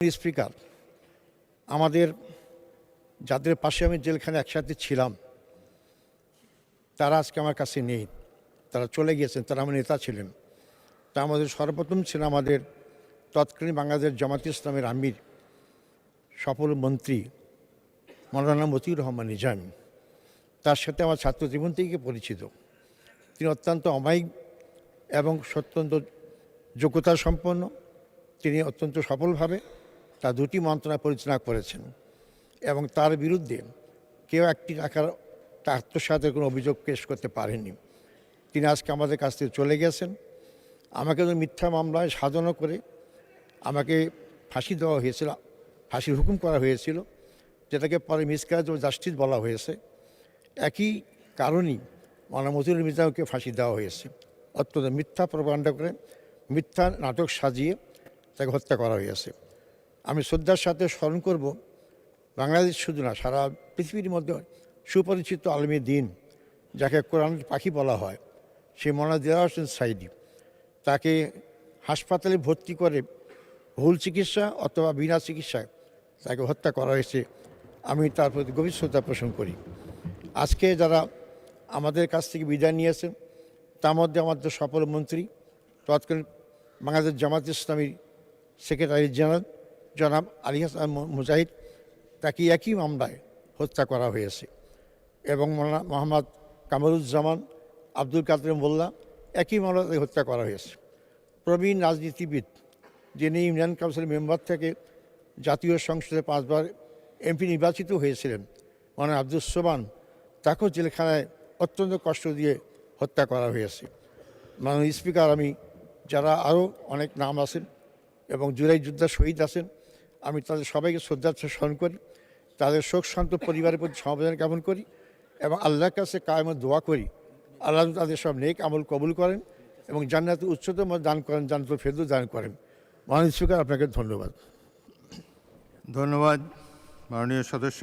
Speaker, আমাদের যাদের পাশে আমি জেলখানে একসাথে ছিলাম তারা আজকে আমার কাছে নেই, তারা চলে গিয়েছেন, তারা আমার নেতা ছিলেন। তা আমাদের সর্বপ্রথম ছিলেন আমাদের তৎকালীন বাংলাদেশ জামাত ইসলামের আমির সফল মন্ত্রী মৌলানা মতিউর রহমান নিজামী। তার সাথে আমার ছাত্র জীবন থেকে পরিচিত। তিনি অত্যন্ত অমায়িক এবং অত্যন্ত যোগ্যতা সম্পন্ন। তিনি অত্যন্ত সফলভাবে তার দুটি মন্ত্রণালয় পরিচালনা করেছেন এবং তার বিরুদ্ধে কেউ একটি টাকার আত্মসাতের কোনো অভিযোগ পেশ করতে পারেনি। তিনি আজকে আমাদের কাছ থেকে চলে গেছেন। আমাকে মিথ্যা মামলায় সাজানো করে আমাকে ফাঁসি দেওয়া হয়েছিল, ফাঁসির হুকুম করা হয়েছিল, যেটাকে পরে মিসক্যারেজ অফ জাস্টিস বলা হয়েছে। একই কারণেই মৌলানা মতিউর নিজামীকে ফাঁসি দেওয়া হয়েছে। অত্যন্ত মিথ্যা প্রপাগান্ডা করে, মিথ্যা নাটক সাজিয়ে তাকে হত্যা করা হয়েছে। আমি শ্রদ্ধার সাথে স্মরণ করব বাংলাদেশ শুধু না, সারা পৃথিবীর মধ্যে সুপরিচিত আলমী দিন, যাকে কোরআনের পাখি বলা হয়, সেই মৌলানা দেলাওয়ার হোসেন সাঈদী। তাকে হাসপাতালে ভর্তি করে ভুল চিকিৎসা অথবা বিনা চিকিৎসায় তাকে হত্যা করা হয়েছে। আমি তার প্রতি গভীর শ্রদ্ধা পোষণ করি। আজকে যারা আমাদের কাছ থেকে বিদায় নিয়েছেন তার মধ্যে আমাদের সফল মন্ত্রী তৎকালীন বাংলাদেশ জামাত ইসলামীর সেক্রেটারি জেনারেল জনাব আলী হাসান মুজাহিদ, তাকে একই মামলায় হত্যা করা হয়েছে। এবং মৌলানা মোহাম্মদ কামরুজ্জামান আব্দুল কাদের মোল্লা একই মামলায় হত্যা করা হয়েছে। প্রবীণ রাজনীতিবিদ, যিনি ইউনিয়ন কাউন্সিল মেম্বার থেকে জাতীয় সংসদে 5 বার এমপি নির্বাচিত হয়েছিলেন, মৌলানা আব্দুস সোবহান, তাকেও জেলখানায় অত্যন্ত কষ্ট দিয়ে হত্যা করা হয়েছে। মাননীয় স্পিকার, আমি যারা আরও অনেক নাম আছেন এবং জুলাই যোদ্ধা শহীদ আছেন, আমি তাদের সবাইকে শ্রদ্ধার সাথে স্মরণ করি, তাদের শোকশান্ত পরিবারের প্রতি সমবেদনা জ্ঞাপন করি এবং আল্লাহর কাছে কায়েমত দোয়া করি আল্লাহ তাদের সব নেক আমল কবুল করেন এবং জান্নাতের উচ্চতম দান করেন, জান্নাতুল ফেরদৌস দান করেন। মাননীয় স্পিকার, আপনাকে ধন্যবাদ। ধন্যবাদ মাননীয় সদস্য।